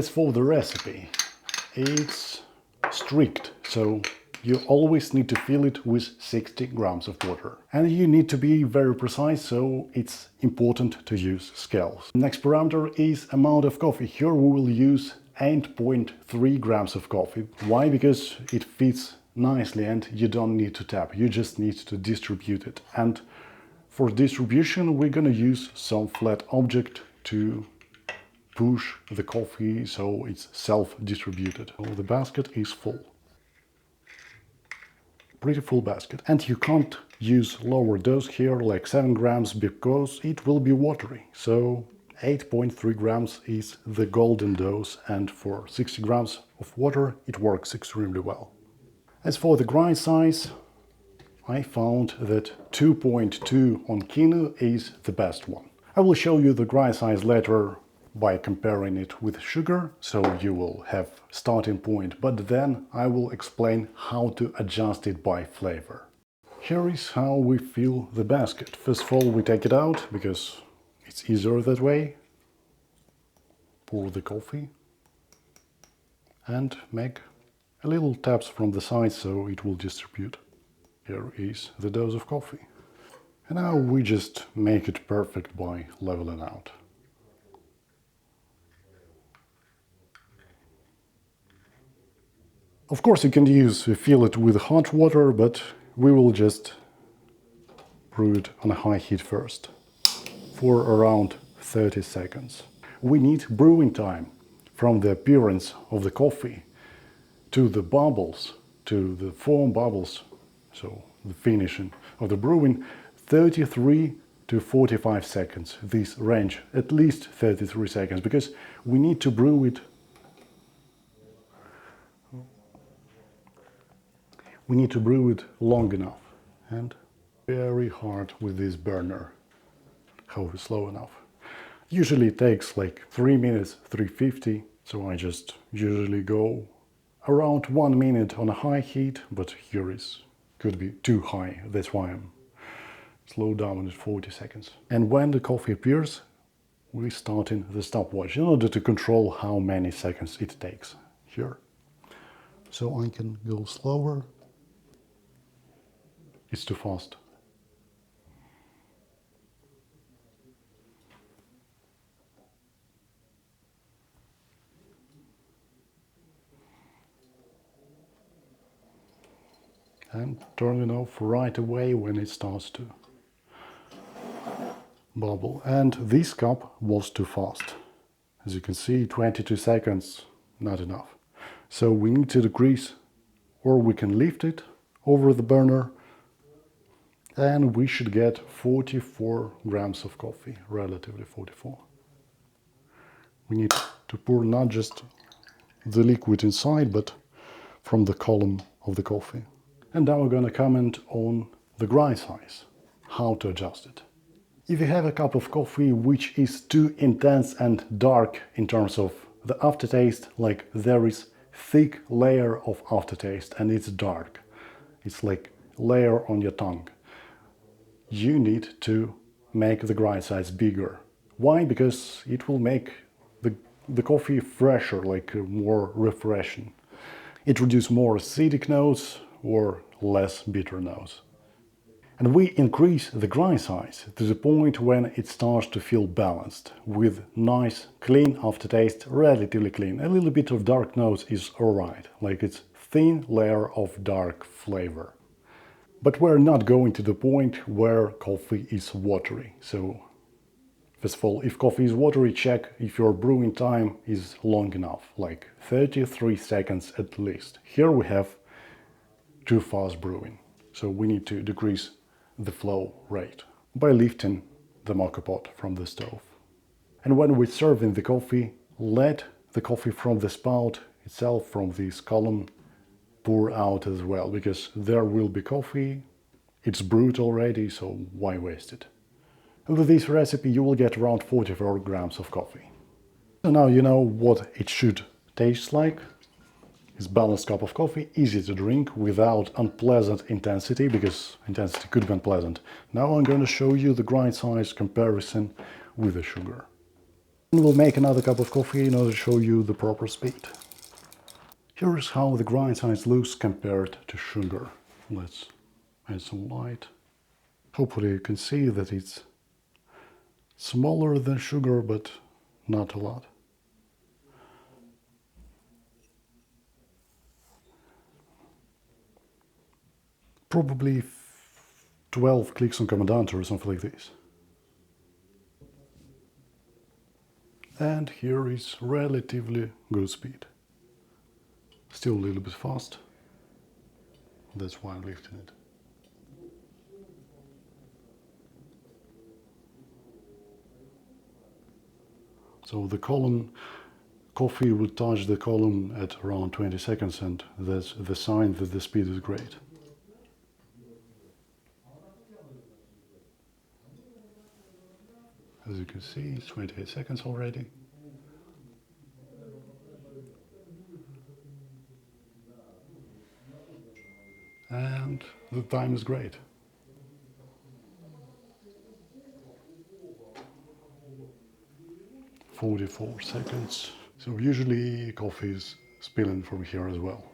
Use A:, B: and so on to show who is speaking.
A: As for the recipe, it's strict, so you always need to fill it with 60 grams of water. And you need to be very precise, so it's important to use scales. Next parameter is amount of coffee. Here we will use 8.3 grams of coffee. Why? Because it fits nicely and you don't need to tap, you just need to distribute it. And for distribution we're gonna use some flat object to push the coffee so it's self-distributed. So the basket is full. Pretty full basket. And you can't use lower dose here like 7 grams because it will be watery. So 8.3 grams is the golden dose, and for 60 grams of water it works extremely well. As for the grind size, I found that 2.2 on Kinu is the best one. I will show you the grind size later by comparing it with sugar, so you will have starting point, but then I will explain how to adjust it by flavor. Here is how we fill the basket. First of all, we take it out because it's easier that way. Pour the coffee and make a little taps from the side so it will distribute. Here is the dose of coffee. And now we just make it perfect by leveling out. Of course you can fill it with hot water, but we will just brew it on a high heat first for around 30 seconds. We need brewing time from the appearance of the coffee to the bubbles, to the foam bubbles, so the finishing of the brewing, 33 to 45 seconds. This range, at least 33 seconds, because we need to brew it. We need to brew it long enough and very hard with this burner. However, slow enough. Usually it takes like 3 minutes, 350, so I just usually go around 1 minute on a high heat, but here is could be too high, that's why I'm slow down at 40 seconds. And when the coffee appears, we start in the stopwatch in order to control how many seconds it takes here. So I can go slower. It's too fast. And turn it off right away when it starts to bubble. And this cup was too fast. As you can see, 22 seconds, not enough. So we need to decrease, or we can lift it over the burner, and we should get 44 grams of coffee, relatively 44. We need to pour not just the liquid inside, but from the column of the coffee. And now we're going to comment on the grind size, how to adjust it. If you have a cup of coffee which is too intense and dark in terms of the aftertaste, like there is thick layer of aftertaste and it's dark, it's like layer on your tongue, you need to make the grind size bigger. Why? Because it will make the coffee fresher, like more refreshing. Introduce more acidic notes or less bitter notes. And we increase the grind size to the point when it starts to feel balanced, with nice, clean aftertaste, relatively clean. A little bit of dark notes is alright, like it's thin layer of dark flavor. But we're not going to the point where coffee is watery. So, first of all, if coffee is watery, check if your brewing time is long enough, like 33 seconds at least. Here we have too fast brewing, so we need to decrease the flow rate by lifting the Moka pot from the stove. And when we're serving the coffee, let the coffee from the spout itself, from this column, pour out as well, because there will be coffee, it's brewed already, so why waste it? And with this recipe you will get around 44 grams of coffee. So now you know what it should taste like. It's a balanced cup of coffee, easy to drink, without unpleasant intensity, because intensity could be unpleasant. Now I'm going to show you the grind size comparison with the sugar. And we'll make another cup of coffee in order to show you the proper speed. Here is how the grind size looks compared to sugar. Let's add some light. Hopefully you can see that it's smaller than sugar, but not a lot. Probably 12 clicks on Commandant or something like this. And here is relatively good speed. Still a little bit fast. That's why I'm lifting it. So the column, coffee would touch the column at around 20 seconds, and that's the sign that the speed is great. As you can see, it's 28 seconds already. And the time is great. "44 seconds. So usually coffee is spilling from here as well.